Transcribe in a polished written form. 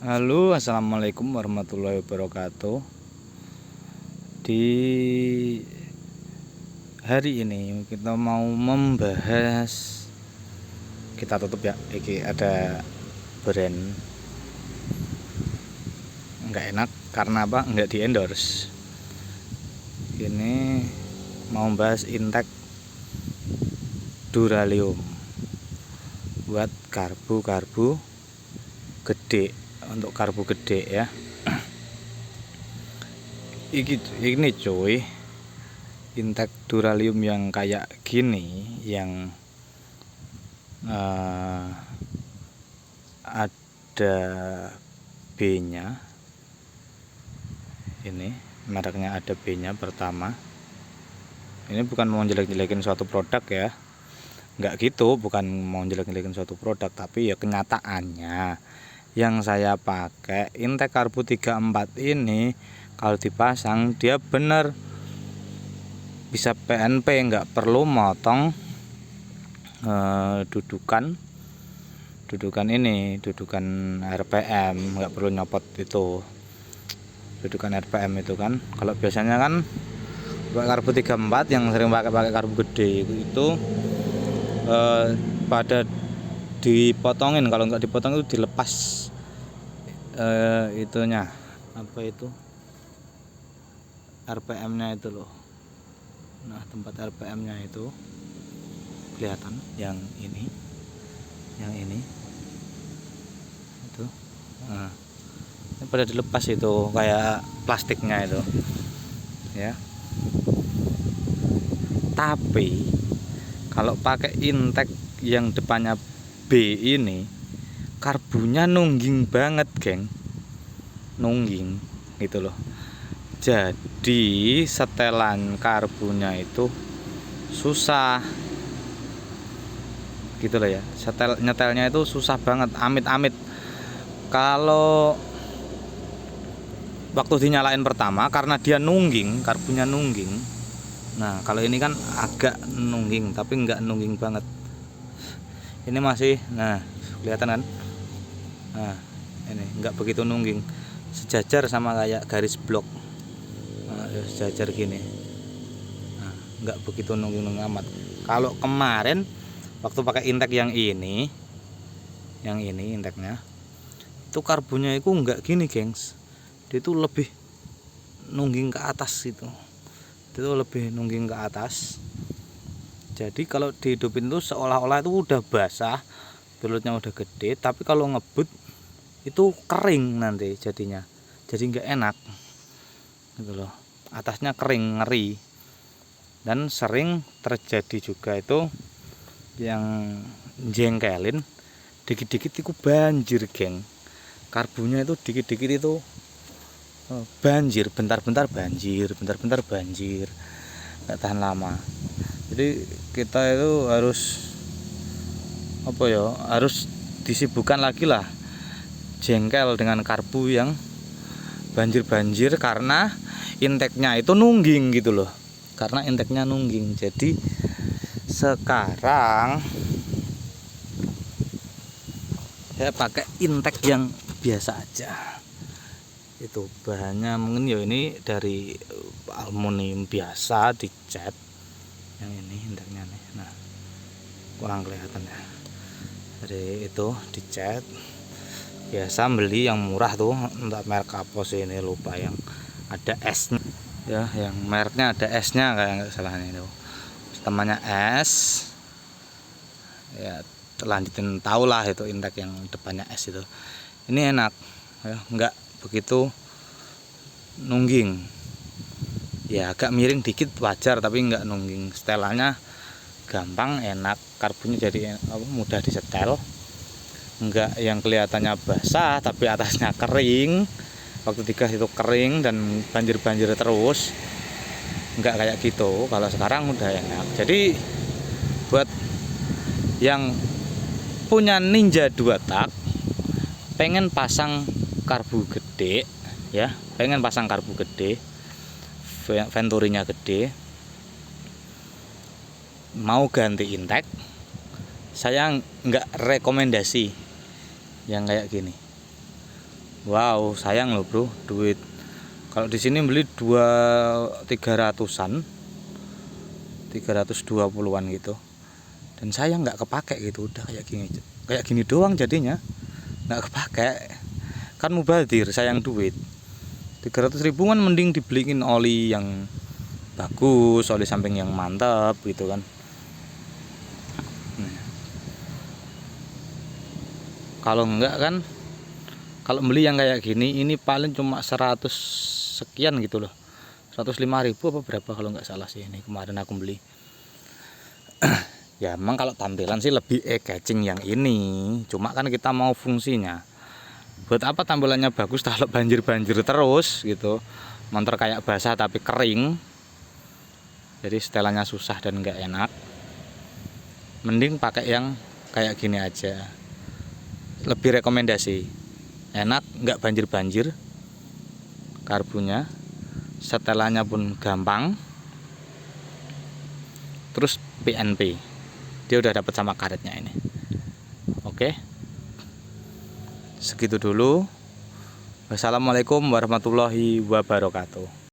Halo, assalamualaikum warahmatullahi wabarakatuh. Di hari ini kita mau membahas, kita tutup ya. Iki ada brand nggak enak karena apa? Nggak di endorse. Ini mau bahas Intek Duralium buat karbu gede, untuk karbu gede ya. Ini cuy, Intek Duralium yang kayak gini, yang ada B-nya. Ini mereknya ada B-nya pertama. Ini bukan mau jelek-jelekin suatu produk ya, nggak gitu, bukan mau jelek-jelekin suatu produk, tapi ya kenyataannya yang saya pakai Intek Karbu 34 ini kalau dipasang dia bener bisa PNP, nggak perlu motong dudukan RPM, nggak perlu nyopot itu dudukan RPM itu kan. Kalau biasanya kan pakai karbu 34 yang sering pakai karbu gede itu pada dipotongin, kalau nggak dipotong itu dilepas itunya, apa itu, RPM-nya itu loh. Nah, tempat RPM-nya itu kelihatan, yang ini itu. Nah, ini pada dilepas itu kayak plastiknya itu ya. Tapi kalau pakai Intek yang depannya B ini, karbunya nungging banget geng, nungging gitu loh. Jadi setelan karbunya itu susah gitu loh ya. Nyetelnya itu susah banget, amit-amit. Kalau waktu dinyalain pertama, karena dia nungging, karbunya nungging. Nah, kalau ini kan agak nungging, tapi nggak nungging banget. Ini masih, nah kelihatan kan? Nah, ini nggak begitu nungging, sejajar sama kayak garis blok. Nah, sejajar gini. Nah, nggak begitu nungging amat. Kalau kemarin waktu pakai Intek yang ini Inteknya, itu karbunya itu nggak gini gengs, dia itu lebih nungging ke atas itu lebih nungging ke atas. Jadi kalau dihidupin tuh seolah-olah itu udah basah, pilotnya udah gede, tapi kalau ngebut itu kering nanti jadinya, jadi nggak enak gitu loh. Atasnya kering, ngeri. Dan sering terjadi juga itu yang jengkelin, dikit-dikit itu banjir geng, karbunya itu dikit-dikit itu banjir, bentar-bentar banjir, nggak tahan lama. Jadi kita itu harus apa ya, harus disibukkan lagi lah, jengkel dengan karbu yang banjir karena inteknya itu nungging gitu loh, karena inteknya nungging. Jadi sekarang saya pakai Intek yang biasa aja. Itu bahannya mungkin ya ini dari aluminium biasa, dicat. Yang ini Inteknya nih, nah kurang kelihatan ya, dari itu dicat biasa. Beli yang murah tuh, untuk merek apa sih ini lupa, yang ada S ya, yang mereknya ada S-nya kayak nggak salah nih tuh, temannya S ya. Lanjutin tau lah itu Intek yang depannya S itu. Ini enak ya, nggak begitu nungging ya, agak miring dikit wajar, tapi nggak nungging. Setelannya gampang, enak, karbunya jadi mudah disetel, nggak yang kelihatannya basah tapi atasnya kering. Waktu digas itu kering dan banjir terus, nggak kayak gitu. Kalau sekarang udah enak. Jadi buat yang punya Ninja 2 tak, pengen pasang karbu gede ya, Venturinya gede, mau ganti Intek, saya nggak rekomendasi yang kayak gini. Wow, sayang loh bro, duit. Kalau di sini beli 300-an, 320-an gitu. Dan sayang nggak kepake gitu, udah kayak gini doang jadinya, nggak kepake. Kan mubazir, sayang duit. 300.000 kan mending dibeliin oli yang bagus, oli samping yang mantap gitu kan. Nah, kalau enggak kan, kalau beli yang kayak gini ini paling cuma 100 sekian gitu loh, 105.000 apa berapa kalau nggak salah sih ini kemarin aku beli. Ya emang kalau tampilan sih lebih catching yang ini, cuma kan kita mau fungsinya. Buat apa tampilannya bagus kalau banjir-banjir terus gitu, motor kayak basah tapi kering, jadi setelannya susah dan nggak enak. Mending pakai yang kayak gini aja, lebih rekomendasi. Enak, nggak banjir-banjir, karbunya, setelannya pun gampang, terus PNP dia udah dapat sama karetnya ini. Oke, segitu dulu. Wassalamualaikum warahmatullahi wabarakatuh.